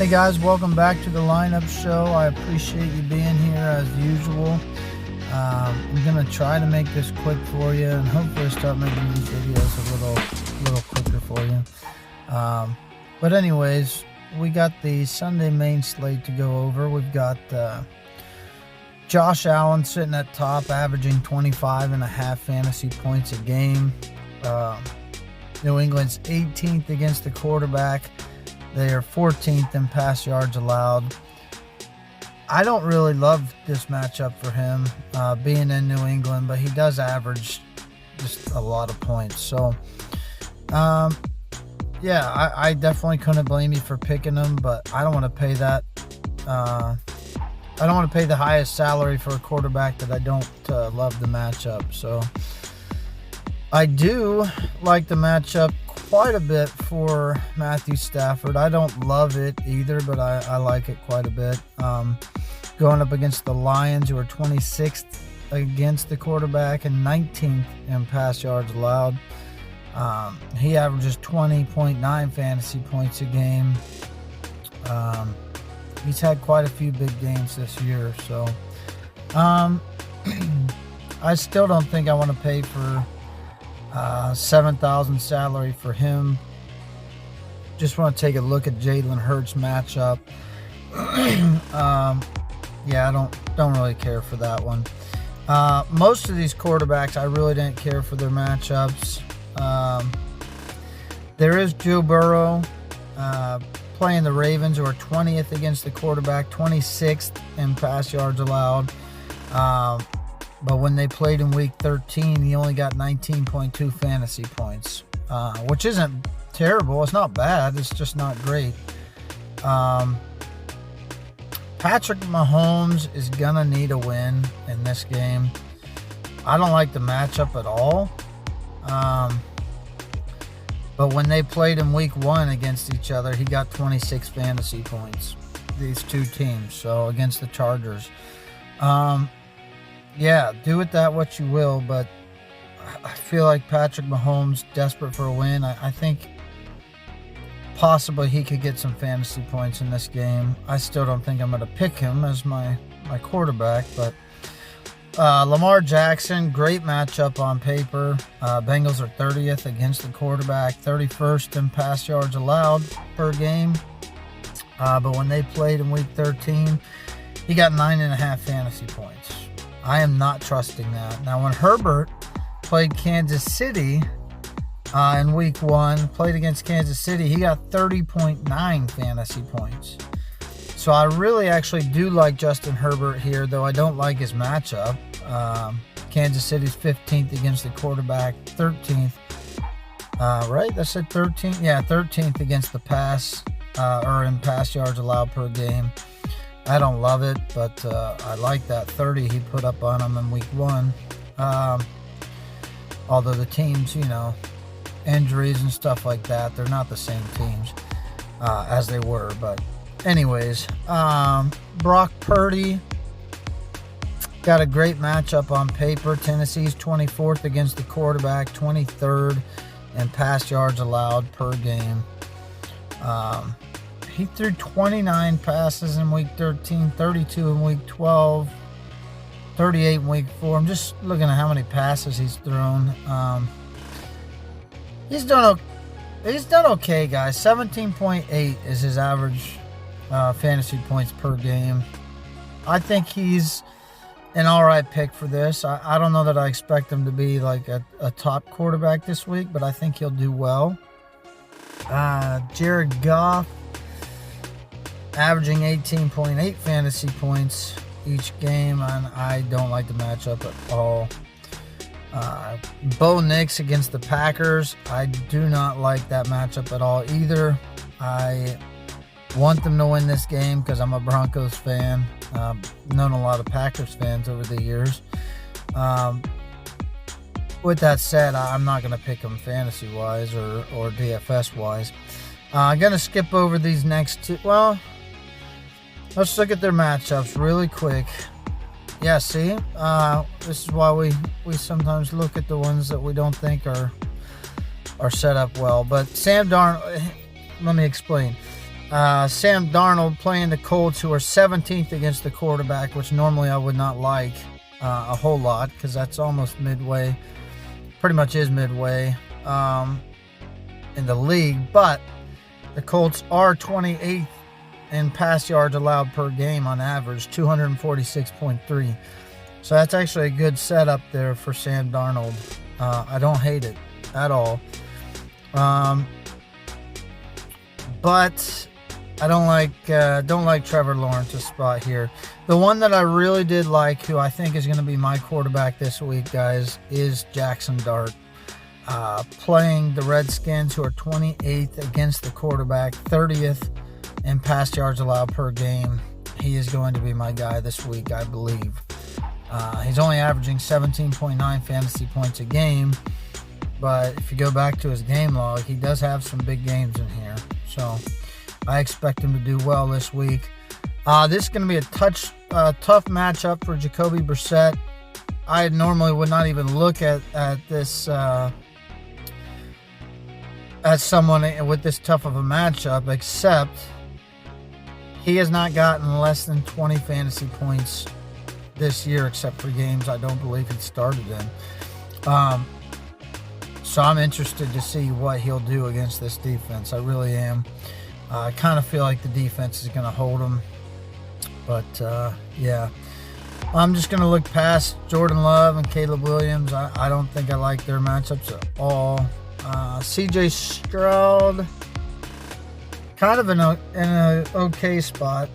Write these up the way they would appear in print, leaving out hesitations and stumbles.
Hey guys, welcome back to the lineup show. I appreciate you being here as usual. I'm gonna try to make this quick for you and hopefully start making these videos a little quicker for you. But anyways, we got the Sunday main slate to go over. We've got Josh Allen sitting at top, averaging 25.5 fantasy points a game. New England's 18th against the quarterback. They are 14th in pass yards allowed. I don't really love this matchup for him, being in New England, but he does average just a lot of points. So, yeah, I definitely couldn't blame you for picking him, but I don't want to pay that. I don't want to pay the highest salary for a quarterback that I don't love the matchup. So, I do like the matchup quite a bit for Matthew Stafford. I don't love it either, but I like it quite a bit. Going up against the Lions, who are 26th against the quarterback and 19th in pass yards allowed. He averages 20.9 fantasy points a game. He's had quite a few big games this year, so I still don't think I want to pay for $7,000 salary for him. Just want to take a look at Jalen Hurts matchup. Yeah, I don't really care for that one. Most of these quarterbacks, I really didn't care for their matchups. There is Joe Burrow playing the Ravens, who are 20th against the quarterback, 26th in pass yards allowed. But when they played in Week 13, he only got 19.2 fantasy points, which isn't terrible. It's not bad. It's just not great. Patrick Mahomes is going to need a win in this game. I don't like the matchup at all. But when they played in Week 1 against each other, he got 26 fantasy points, these two teams, so against the Chargers. Yeah, do with that what you will, but I feel like Patrick Mahomes, desperate for a win. I think possibly he could get some fantasy points in this game. I still don't think I'm going to pick him as my quarterback, but Lamar Jackson, great matchup on paper. Bengals are 30th against the quarterback, 31st in pass yards allowed per game. But when they played in Week 13, he got 9.5 fantasy points. I am not trusting that. Now, when Herbert played Kansas City in Week 1, played against Kansas City, he got 30.9 fantasy points. So I really actually do like Justin Herbert here, though I don't like his matchup. Kansas City's 15th against the quarterback, 13th. Right? I said 13th? Yeah, 13th against the pass, or in pass yards allowed per game. I don't love it, but I like that 30 he put up on him in Week 1. Although the teams, injuries and stuff like that, they're not the same teams as they were. But anyways, Brock Purdy got a great matchup on paper. Tennessee's 24th against the quarterback, 23rd in pass yards allowed per game. He threw 29 passes in Week 13, 32 in Week 12, 38 in Week 4. I'm just looking at how many passes he's thrown. He's done okay, guys. 17.8 is his average fantasy points per game. I think he's an all right pick for this. I don't know that I expect him to be like a top quarterback this week, but I think he'll do well. Jared Goff, averaging 18.8 fantasy points each game, and I don't like the matchup at all. Bo Nix against the Packers, I do not like that matchup at all either. I want them to win this game because I'm a Broncos fan. Known a lot of Packers fans over the years. With that said, I'm not going to pick them fantasy-wise or DFS-wise. I'm going to skip over these next two. Well, let's look at their matchups really quick. Yeah, see? This is why we sometimes look at the ones that we don't think are set up well. But Sam Darnold, let me explain. Sam Darnold playing the Colts, who are 17th against the quarterback, which normally I would not like a whole lot because that's almost midway. Pretty much is midway in the league. But the Colts are 28th in pass yards allowed per game on average, 246.3. So that's actually a good setup there for Sam Darnold. I don't hate it at all. But I don't like Trevor Lawrence's spot here. The one that I really did like, who I think is going to be my quarterback this week, guys, is Jackson Dart. Playing the Redskins, who are 28th against the quarterback, 30th in pass yards allowed per game. He is going to be my guy this week, I believe. He's only averaging 17.9 fantasy points a game, but if you go back to his game log, he does have some big games in here. So I expect him to do well this week. This is going to be a tough matchup for Jacoby Brissett. I normally would not even look at this as someone with this tough of a matchup, except he has not gotten less than 20 fantasy points this year, except for games I don't believe he started in. So I'm interested to see what he'll do against this defense. I really am. I kind of feel like the defense is going to hold him. But, yeah. I'm just going to look past Jordan Love and Caleb Williams. I don't think I like their matchups at all. CJ Stroud, kind of in an okay spot.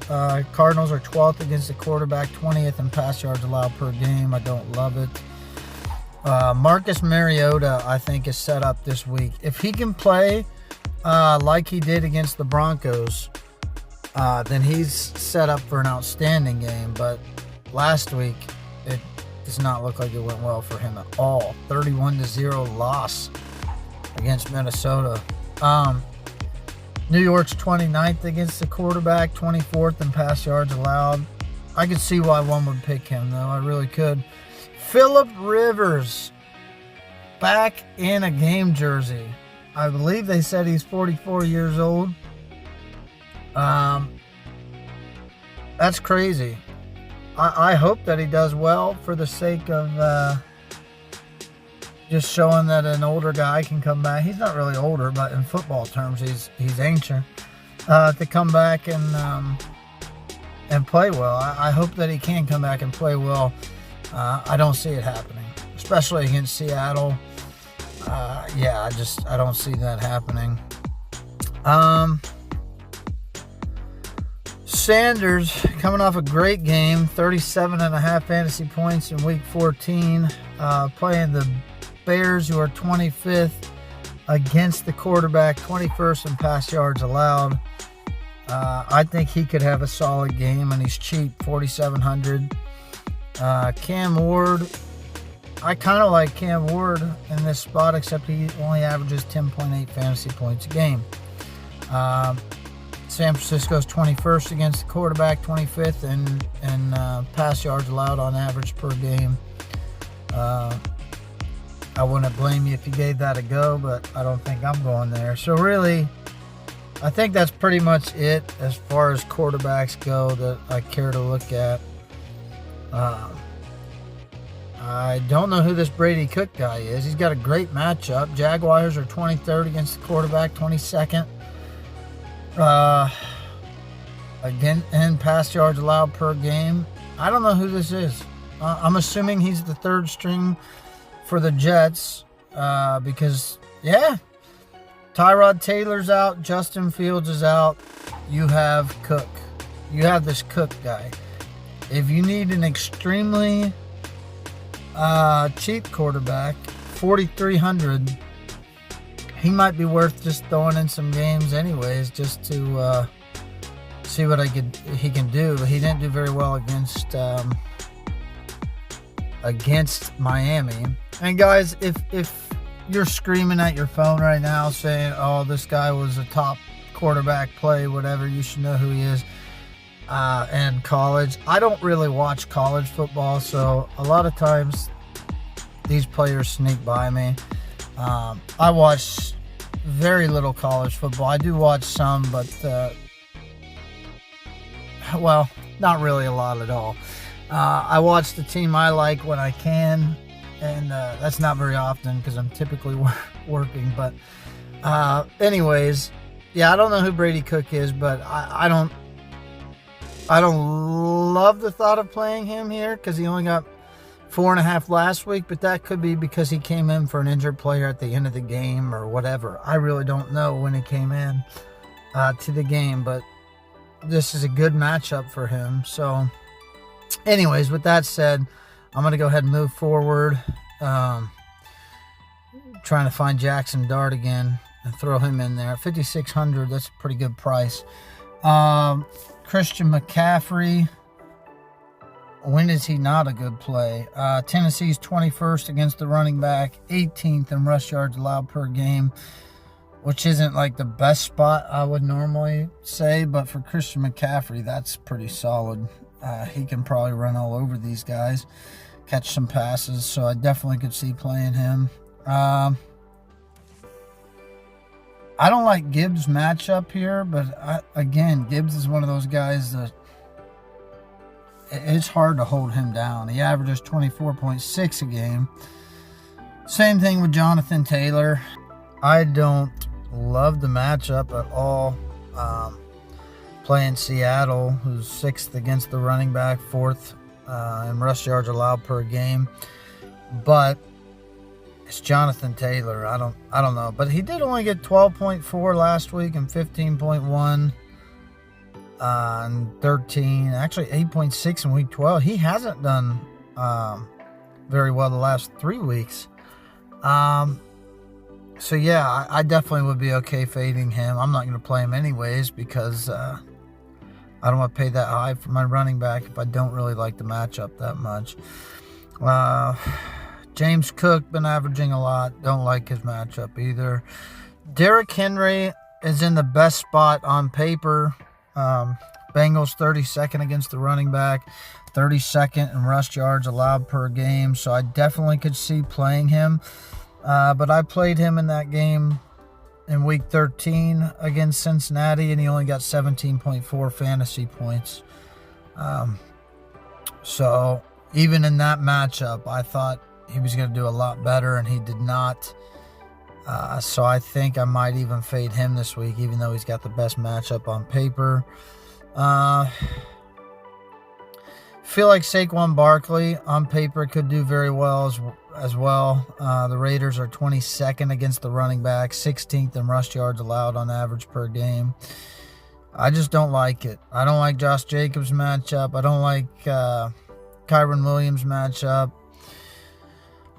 Cardinals are 12th against the quarterback, 20th in pass yards allowed per game. I don't love it. Marcus Mariota, I think, is set up this week. If he can play like he did against the Broncos, then he's set up for an outstanding game. But last week, it does not look like it went well for him at all. 31-0 loss against Minnesota. New York's 29th against the quarterback, 24th in pass yards allowed. I could see why one would pick him, though. I really could. Phillip Rivers, back in a game jersey. I believe they said he's 44 years old. That's crazy. I hope that he does well for the sake of just showing that an older guy can come back. He's not really older, but in football terms, he's ancient. To come back and play well. I hope that he can come back and play well. I don't see it happening, especially against Seattle. Yeah, I don't see that happening. Sanders, coming off a great game, 37.5 fantasy points in Week 14, playing the Bears, who are 25th against the quarterback, 21st in pass yards allowed. I think he could have a solid game, and he's cheap, 4,700. Cam Ward, I kind of like Cam Ward in this spot, except he only averages 10.8 fantasy points a game. San Francisco's 21st against the quarterback, 25th in pass yards allowed on average per game. I wouldn't blame you if you gave that a go, but I don't think I'm going there. So really, I think that's pretty much it as far as quarterbacks go that I care to look at. I don't know who this Brady Cook guy is. He's got a great matchup. Jaguars are 23rd against the quarterback, 22nd. Again, in pass yards allowed per game. I don't know who this is. I'm assuming he's the third string for the Jets because, yeah, Tyrod Taylor's out. Justin Fields is out. You have Cook. You have this Cook guy. If you need an extremely cheap quarterback, 4,300, he might be worth just throwing in some games anyways, just to see what he can do. But he didn't do very well against Miami. And guys, if you're screaming at your phone right now saying, "Oh, this guy was a top quarterback play," whatever, you should know who he is. And college, I don't really watch college football, so a lot of times these players sneak by me. I watch very little college football. I do watch some, but Well, not really a lot at all. I watch the team I like when I can, and that's not very often because I'm typically working. But anyways, yeah, I don't know who Brady Cook is, but I don't love the thought of playing him here because he only got 4.5 last week, but that could be because he came in for an injured player at the end of the game or whatever. I really don't know when he came in to the game, but this is a good matchup for him. So anyways, with that said, I'm going to go ahead and move forward. Trying to find Jackson Dart again and throw him in there. 5,600, that's a pretty good price. Christian McCaffrey. When is he not a good play? Tennessee's 21st against the running back, 18th in rush yards allowed per game, which isn't like the best spot I would normally say, but for Christian McCaffrey, that's pretty solid. He can probably run all over these guys, catch some passes, so I definitely could see playing him. I don't like Gibbs' matchup here, but again, Gibbs is one of those guys that it's hard to hold him down. He averages 24.6 a game. Same thing with Jonathan Taylor. I don't love the matchup at all. Playing Seattle, who's 6th against the running back, 4th in rush yards allowed per game. But it's Jonathan Taylor. I don't know. But he did only get 12.4 last week and 15.1 and 13, actually 8.6 in week 12. He hasn't done very well the last 3 weeks. So yeah, I definitely would be okay fading him. I'm not going to play him anyways because I don't want to pay that high for my running back if I don't really like the matchup that much. James Cook been averaging a lot. Don't like his matchup either. Derrick Henry is in the best spot on paper. Bengals 32nd against the running back, 32nd in rush yards allowed per game. So I definitely could see playing him. But I played him in that game in week 13 against Cincinnati, and he only got 17.4 fantasy points. So even in that matchup, I thought he was going to do a lot better, and he did not. So I think I might even fade him this week, even though he's got the best matchup on paper. Feel like Saquon Barkley on paper could do very well as well. The Raiders are 22nd against the running back, 16th in rush yards allowed on average per game. I just don't like it. I don't like Josh Jacobs' matchup. I don't like Kyron Williams' matchup.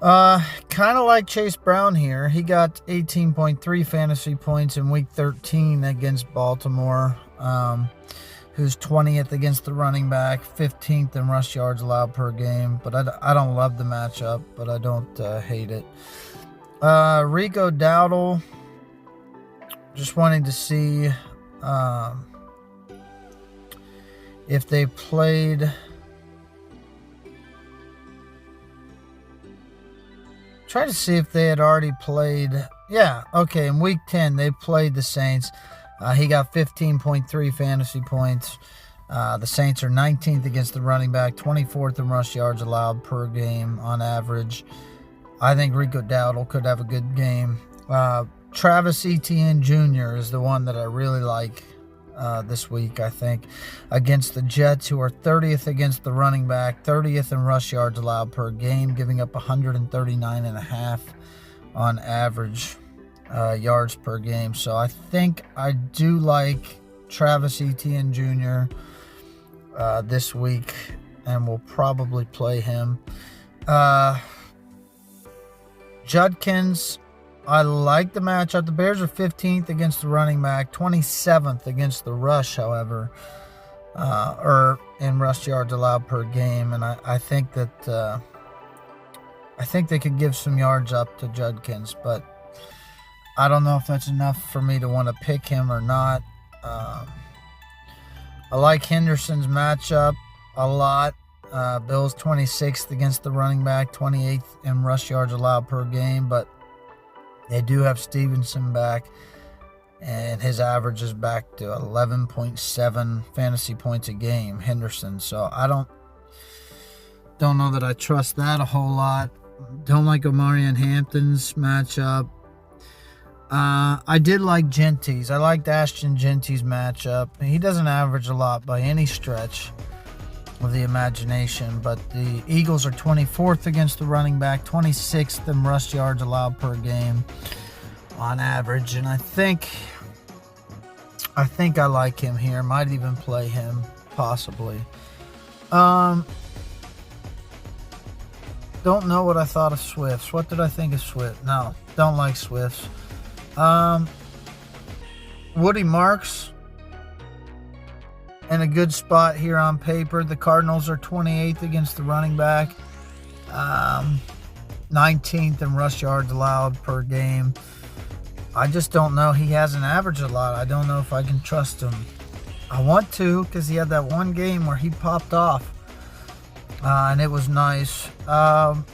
Kind of like Chase Brown here. He got 18.3 fantasy points in week 13 against Baltimore, who's 20th against the running back, 15th in rush yards allowed per game. But I don't love the matchup, but I don't hate it. Rico Dowdle, just wanting to see if they played. Try to see if they had already played. Yeah, okay, in week 10, they played the Saints. He got 15.3 fantasy points. The Saints are 19th against the running back, 24th in rush yards allowed per game on average. I think Rico Dowdle could have a good game. Travis Etienne Jr. is the one that I really like this week, I think, against the Jets, who are 30th against the running back, 30th in rush yards allowed per game, giving up 139.5 on average yards per game. So I think I do like Travis Etienne Jr. This week, and we'll probably play him. Judkins, I like the matchup. The Bears are 15th against the running back, 27th against the rush, however, or in rush yards allowed per game. And I think that I think they could give some yards up to Judkins, but I don't know if that's enough for me to want to pick him or not. I like Henderson's matchup a lot. Bills 26th against the running back, 28th in rush yards allowed per game, but they do have Stevenson back, and his average is back to 11.7 fantasy points a game, Henderson. So I don't know that I trust that a whole lot. Don't like Omari and Hampton's matchup. I did like Genty's. I liked Ashton Genty's matchup. He doesn't average a lot by any stretch of the imagination, but the Eagles are 24th against the running back, 26th in rush yards allowed per game on average, and I think I like him here. Might even play him, possibly. Don't know what I thought of Swifts. What did I think of Swift? No, don't like Swifts. Woody Marks in a good spot here on paper. The Cardinals are 28th against the running back, 19th in rush yards allowed per game. I just don't know. He hasn't averaged a lot. I don't know if I can trust him. I want to, because he had that one game where he popped off, and it was nice. Alvin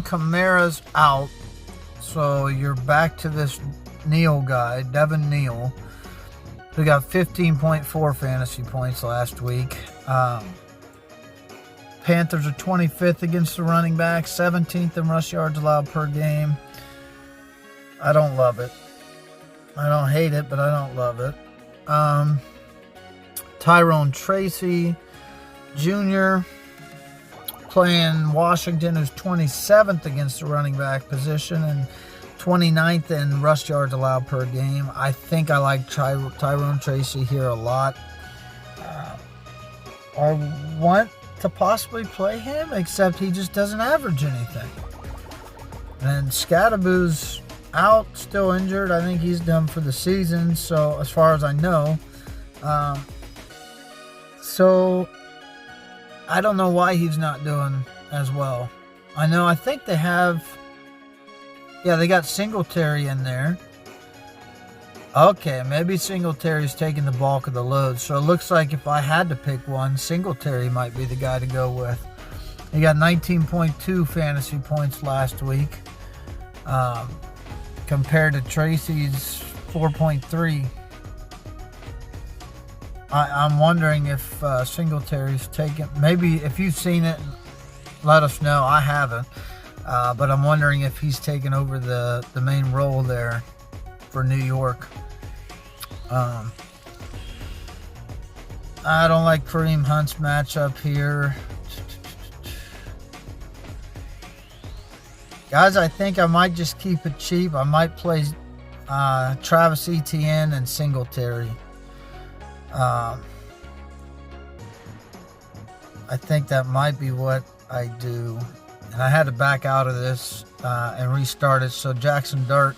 Kamara's out, so you're back to this Neal guy, Devin Neal, who got 15.4 fantasy points last week. Panthers are 25th against the running back, 17th in rush yards allowed per game. I don't love it. I don't hate it, but I don't love it. Tyrone Tracy Jr. playing Washington, who's 27th against the running back position and 29th in rush yards allowed per game. I think I like Tyrone Tracy here a lot. I want to possibly play him, except he just doesn't average anything. And Scadaboo's out, still injured. I think he's done for the season, so as far as I know. So I don't know why he's not doing as well. I think they have, they got Singletary in there. Okay, maybe Singletary's taking the bulk of the load. So it looks like if I had to pick one, Singletary might be the guy to go with. He got 19.2 fantasy points last week, compared to Tracy's 4.3. I'm wondering if Singletary's taken. Maybe if you've seen it, let us know. I haven't. But I'm wondering if he's taken over the main role there for New York. I don't like Kareem Hunt's matchup here. Guys, I think I might just keep it cheap. I might play Travis Etienne and Singletary. I think that might be what I do. And I had to back out of this and restart it. So Jackson Dart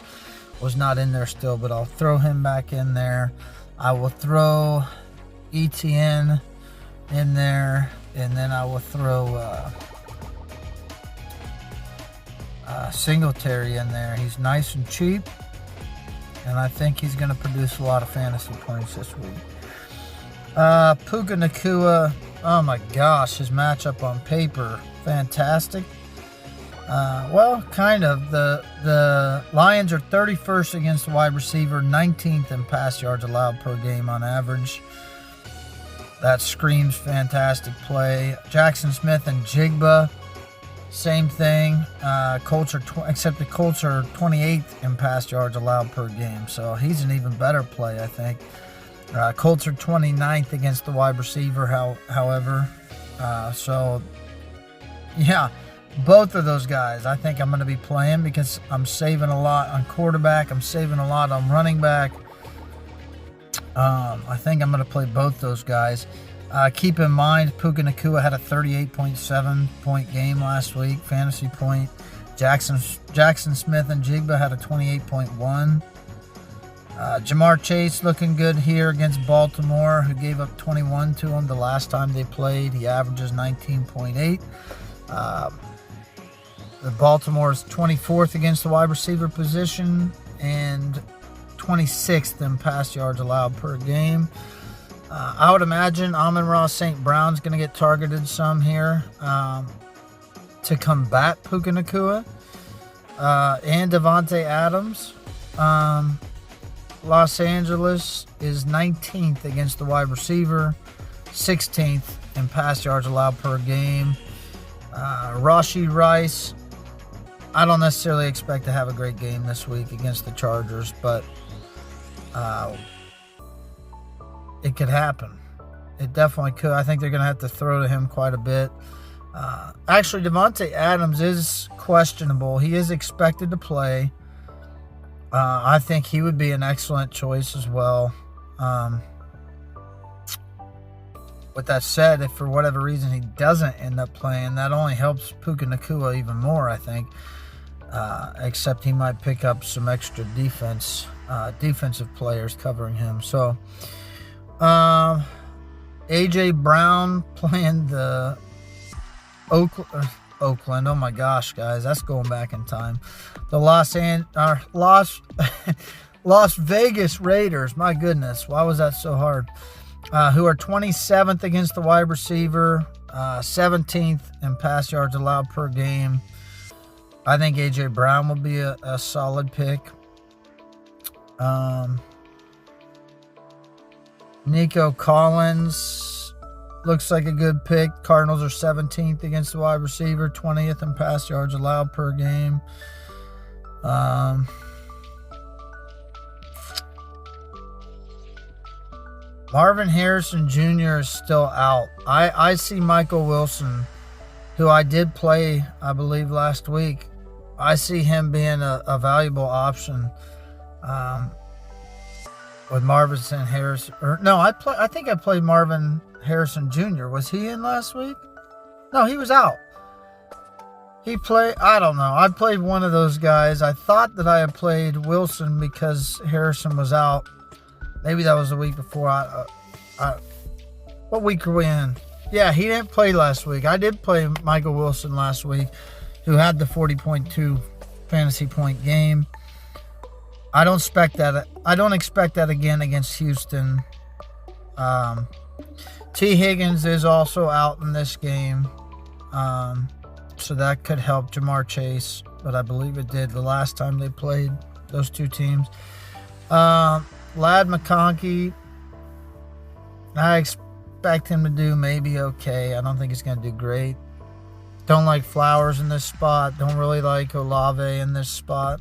was not in there still, but I'll throw him back in there. I will throw Etienne in there, and then I will throw Singletary in there. He's nice and cheap, and I think he's going to produce a lot of fantasy points this week. Puka Nacua, oh my gosh, his matchup on paper, fantastic. Well, kind of. The Lions are 31st against the wide receiver, 19th in pass yards allowed per game on average. That screams fantastic play. Jackson Smith and Jigba, same thing. Except the Colts are 28th in pass yards allowed per game, so he's an even better play, I think. Colts are 29th against the wide receiver, however. So, yeah, both of those guys I think I'm going to be playing because I'm saving a lot on quarterback. I'm saving a lot on running back. I think I'm going to play both those guys. Keep in mind, Puka Nacua had a 38.7 point game last week, fantasy point. Jackson Smith and Jigba had a 28.1. Jamar Chase looking good here against Baltimore, who gave up 21 to him the last time they played. He averages 19.8. The Baltimore is 24th against the wide receiver position and 26th in pass yards allowed per game. I would imagine Amon-Ra St. Brown's going to get targeted some here to combat Puka Nacua and Devontae Adams. Los Angeles is 19th against the wide receiver, 16th in pass yards allowed per game. Rashee Rice, I don't necessarily expect to have a great game this week against the Chargers, but it could happen. It definitely could. I think they're going to have to throw to him quite a bit. Actually, Devontae Adams is questionable. He is expected to play. I think he would be an excellent choice as well. With that said, if for whatever reason he doesn't end up playing, that only helps Puka Nacua even more, I think. Except he might pick up some extra defensive players covering him. So, A.J. Brown playing the Oakland. Oh my gosh, guys, that's going back in time. The Las Vegas Raiders. My goodness, why was that so hard? Who are 27th against the wide receiver, 17th in pass yards allowed per game. I think A.J. Brown will be a solid pick. Nico Collins looks like a good pick. Cardinals are 17th against the wide receiver, 20th in pass yards allowed per game. Marvin Harrison Jr. is still out. I see Michael Wilson, who I did play, I believe, last week. I see him being a valuable option with Marvin Harrison. I think I played Marvin Harrison Jr. Was he in last week? No, he was out. He played, I don't know. I played one of those guys. I thought that I had played Wilson because Harrison was out. Maybe that was the week before. What week are we in? Yeah, he didn't play last week. I did play Michael Wilson last week, who had the 40.2 fantasy point game. I don't expect that again against Houston. T. Higgins is also out in this game, so that could help Jamar Chase, but I believe it did the last time they played, those two teams. Lad McConkey, I expect him to do maybe okay. I don't think he's going to do great. Don't like Flowers in this spot. Don't really like Olave in this spot.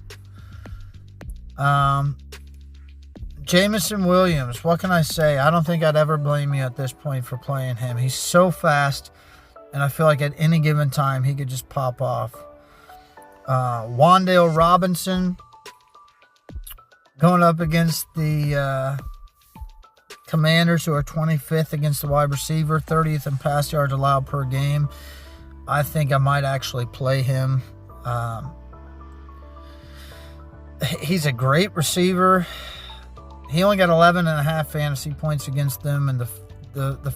Jameson Williams, what can I say? I don't think I'd ever blame you at this point for playing him. He's so fast, and I feel like at any given time he could just pop off. Wan'Dale Robinson going up against the Commanders, who are 25th against the wide receiver, 30th in pass yards allowed per game. I think I might actually play him. He's a great receiver. He only got 11.5 fantasy points against them in the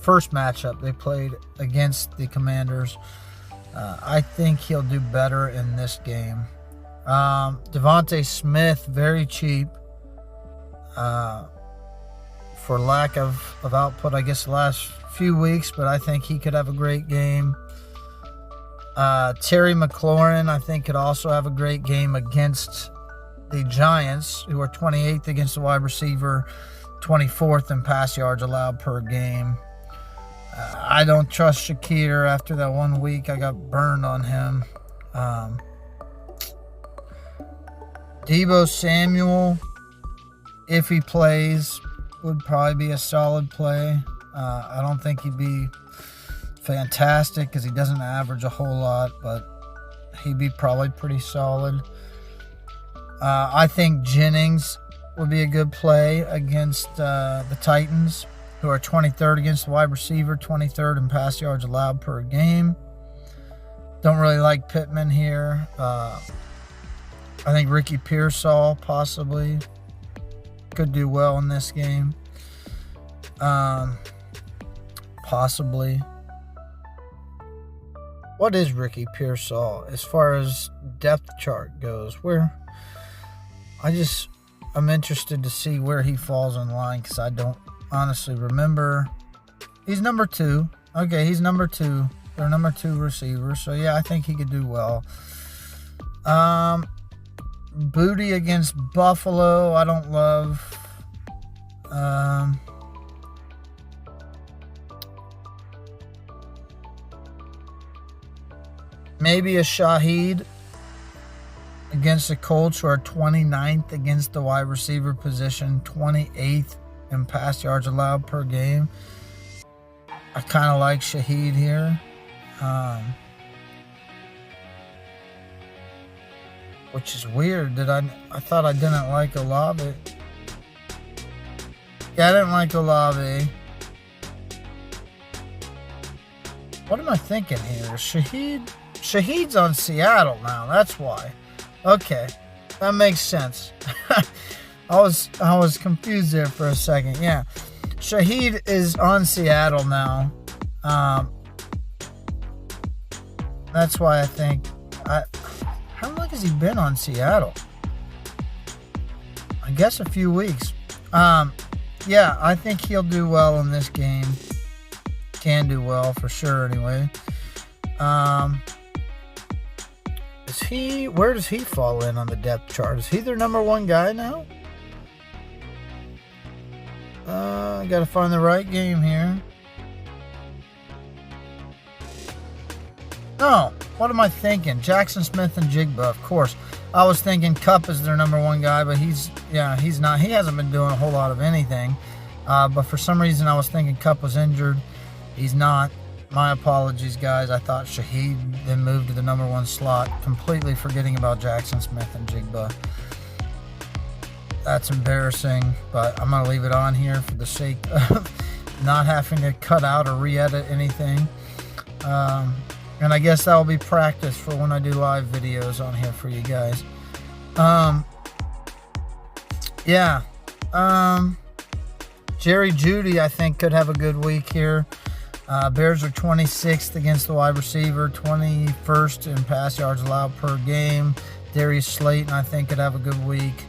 first matchup they played against the Commanders. I think he'll do better in this game. Devontae Smith, very cheap. For lack of output, I guess, the last few weeks, but I think he could have a great game. Terry McLaurin, I think, could also have a great game against the Giants, who are 28th against the wide receiver, 24th in pass yards allowed per game. I don't trust Shakir after that 1 week. I got burned on him. Deebo Samuel, if he plays, would probably be a solid play. I don't think he'd be fantastic because he doesn't average a whole lot, but he'd be probably pretty solid. I think Jennings would be a good play against the Titans, who are 23rd against the wide receiver, 23rd in pass yards allowed per game. Don't really like Pittman here. I think Ricky Pearsall possibly could do well in this game. Possibly. What is Ricky Pearsall as far as depth chart goes? I'm interested to see where he falls in line because I don't honestly remember. He's number 2. Okay, he's number 2. They're number 2 receiver. So, yeah, I think he could do well. Booty against Buffalo, I don't love. Maybe a Shaheed against the Colts, who are 29th against the wide receiver position, 28th in pass yards allowed per game. I kind of like Shaheed here. Which is weird that I thought I didn't like Olave. Yeah, I didn't like Olave. What am I thinking here? Shaheed's on Seattle now. That's why. Okay, that makes sense. I was confused there for a second. Yeah, Shaheed is on Seattle now. That's why I think. How long has he been on Seattle? I guess a few weeks. Yeah, I think he'll do well in this game. Can do well for sure anyway. Where does he fall in on the depth chart? Is he their number one guy now? I gotta find the right game here. No, what am I thinking? Jackson Smith and Jigba, of course. I was thinking Kupp is their number one guy, but he's not. He hasn't been doing a whole lot of anything. But for some reason, I was thinking Kupp was injured. He's not. My apologies, guys. I thought Shaheed then moved to the number one slot, completely forgetting about Jackson Smith and Jigba. That's embarrassing, but I'm going to leave it on here for the sake of not having to cut out or re-edit anything. And I guess that will be practice for when I do live videos on here for you guys. Yeah. Jerry Jeudy, I think, could have a good week here. Bears are 26th against the wide receiver, 21st in pass yards allowed per game. Darius Slate, I think, could have a good week.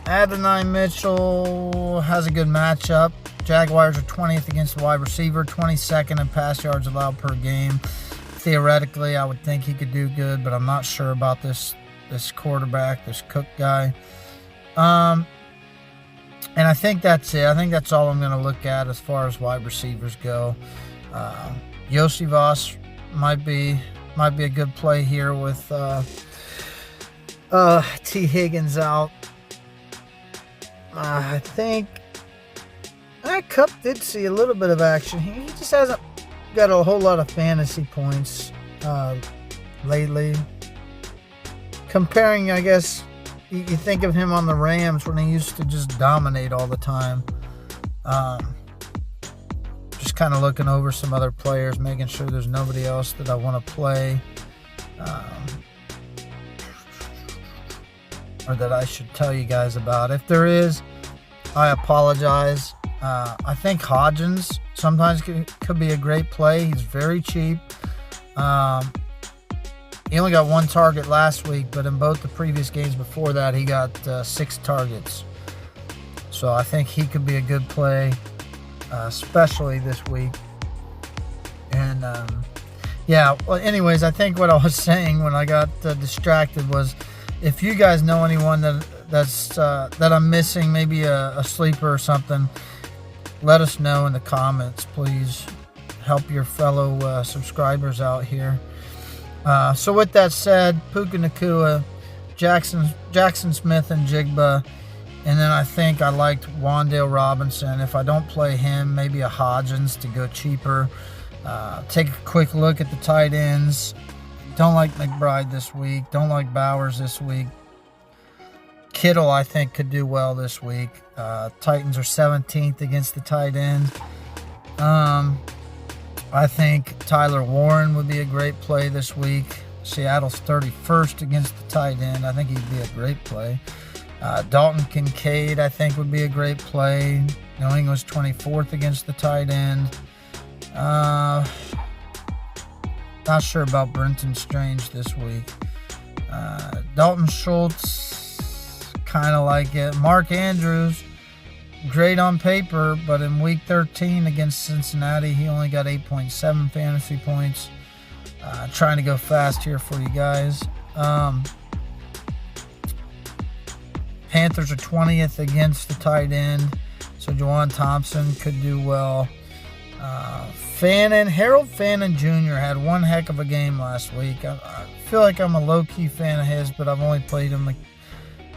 Adonai Mitchell has a good matchup. Jaguars are 20th against the wide receiver, 22nd in pass yards allowed per game. Theoretically, I would think he could do good, but I'm not sure about this quarterback, this Cook guy. And I think that's it. I think that's all I'm going to look at as far as wide receivers go. Yossi Voss might be a good play here with T. Higgins out. I think Kupp did see a little bit of action. He just hasn't got a whole lot of fantasy points lately. Comparing, I guess, you think of him on the Rams when he used to just dominate all the time. Just kind of looking over some other players, making sure there's nobody else that I want to play. Or that I should tell you guys about. If there is, I apologize. I think Hodgins sometimes could be a great play. He's very cheap. He only got one target last week, but in both the previous games before that, he got 6 targets. So I think he could be a good play, especially this week. And yeah, well, anyways, I think what I was saying when I got distracted was, if you guys know anyone that I'm missing, maybe a sleeper or something, let us know in the comments, please. Help your fellow subscribers out here. So with that said, Puka Nacua, Jackson Smith, and Jigba. And then I think I liked Wan'Dale Robinson. If I don't play him, maybe a Hodgins to go cheaper. Take a quick look at the tight ends. Don't like McBride this week. Don't like Bowers this week. Kittle, I think, could do well this week. Titans are 17th against the tight end. I think Tyler Warren would be a great play this week. Seattle's 31st against the tight end. I think he'd be a great play. Dalton Kincaid, I think, would be a great play. New England's 24th against the tight end. Not sure about Brenton Strange this week. Dalton Schultz, kind of like it. Mark Andrews, great on paper, but in week 13 against Cincinnati, he only got 8.7 fantasy points. Trying to go fast here for you guys. Panthers are 20th against the tight end, so Juwan Thompson could do well. Harold Fannin Jr. had one heck of a game last week. I feel like I'm a low-key fan of his, but I've only played him a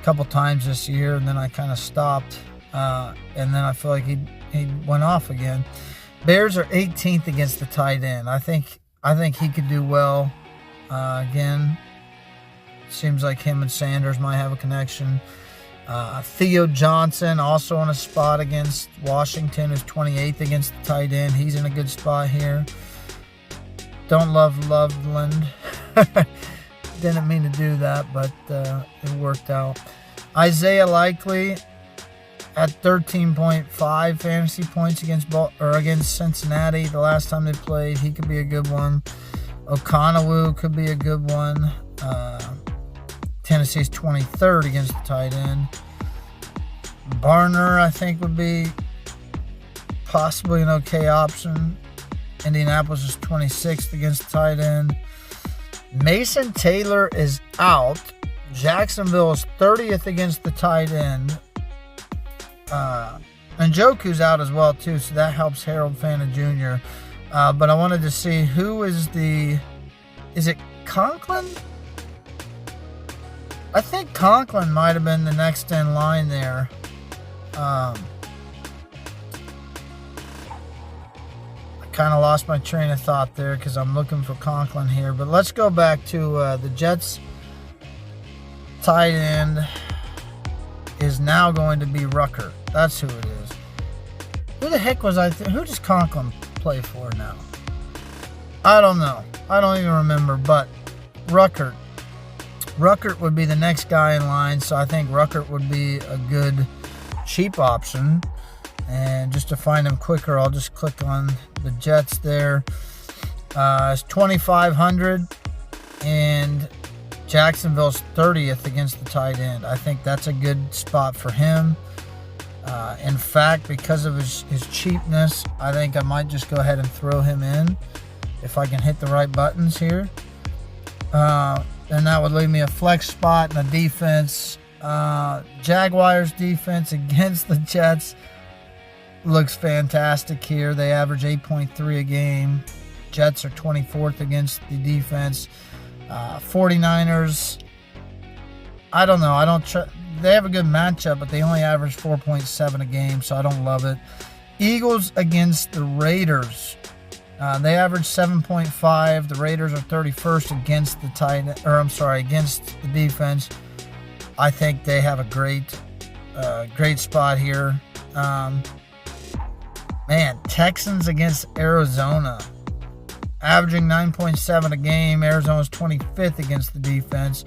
couple times this year, and then I kind of stopped. And then I feel like he went off again. Bears are 18th against the tight end. I think he could do well. Again, seems like him and Sanders might have a connection. Theo Johnson also on a spot against Washington, who's 28th against the tight end. He's in a good spot here. Don't love Loveland. Didn't mean to do that, but it worked out. Isaiah Likely at 13.5 fantasy points against Cincinnati. The last time they played, he could be a good one. Okonowu could be a good one. Tennessee's 23rd against the tight end. Barner, I think, would be possibly an okay option. Indianapolis is 26th against the tight end. Mason Taylor is out. Jacksonville is 30th against the tight end. And Njoku's out as well, too, so that helps Harold Fannin Jr. But I wanted to see who is is it Conklin? I think Conklin might have been the next in line there. I kind of lost my train of thought there because I'm looking for Conklin here. But let's go back to the Jets. Tight end is now going to be Rucker. That's who it is. Who the heck was who does Conklin play for now? I don't know. I don't even remember. But Ruckert would be the next guy in line, so I think Ruckert would be a good cheap option. And just to find him quicker, I'll just click on the Jets there. It's 2,500, and Jacksonville's 30th against the tight end. I think that's a good spot for him. In fact, because of his cheapness, I think I might just go ahead and throw him in if I can hit the right buttons here. Then that would leave me a flex spot in the defense. Jaguars defense against the Jets looks fantastic here. They average 8.3 a game. Jets are 24th against the defense. 49ers, I don't know. They have a good matchup, but they only average 4.7 a game, so I don't love it. Eagles against the Raiders. They average 7.5. The Raiders are 31st against against the defense. I think they have a great spot here. Texans against Arizona. Averaging 9.7 a game. Arizona's 25th against the defense.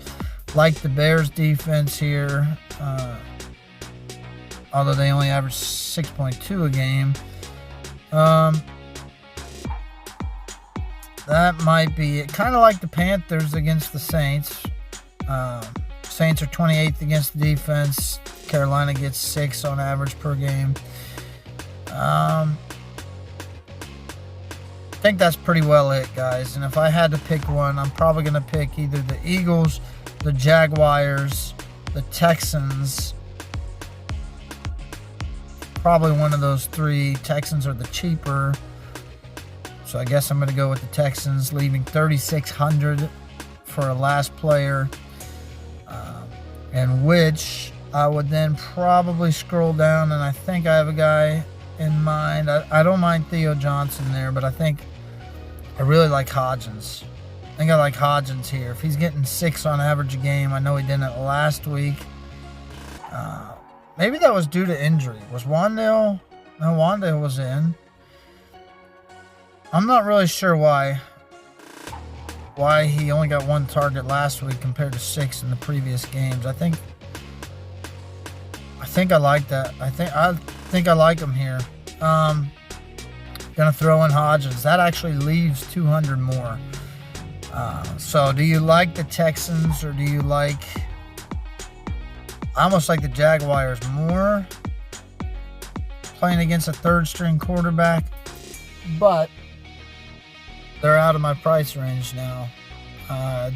Like the Bears defense here. Although they only average 6.2 a game. That might be it. Kind of like the Panthers against the Saints. Saints are 28th against the defense. Carolina gets 6 on average per game. I think that's pretty well it, guys. And if I had to pick one, I'm probably going to pick either the Eagles, the Jaguars, the Texans. Probably one of those three. Texans are the cheaper. So I guess I'm going to go with the Texans, leaving 3,600 for a last player. And which I would then probably scroll down, and I think I have a guy in mind. I don't mind Theo Johnson there, but I really like Hodgins. I think I like Hodgins here. If he's getting 6 on average a game, I know he didn't last week. Maybe that was due to injury. Was Wandale? No, Wandale was in. I'm not really sure why he only got 1 target last week compared to 6 in the previous games. I think I like that. I think I like him here. Gonna throw in Hodgins. That actually leaves 200 more. So do you like the Texans, or do you like... I almost like the Jaguars more, playing against a third-string quarterback, but they're out of my price range now.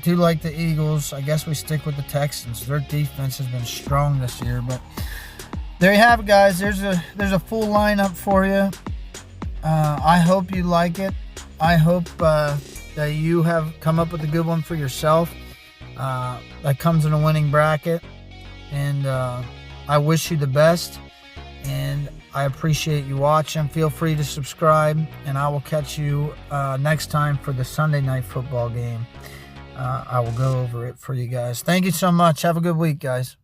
Do like the Eagles. I guess we stick with the Texans. Their defense has been strong this year. But there you have it, guys. There's a full lineup for you. I hope you like it. I hope that you have come up with a good one for yourself that comes in a winning bracket. And I wish you the best. And I appreciate you watching. Feel free to subscribe. And I will catch you next time for the Sunday night football game. I will go over it for you guys. Thank you so much. Have a good week, guys.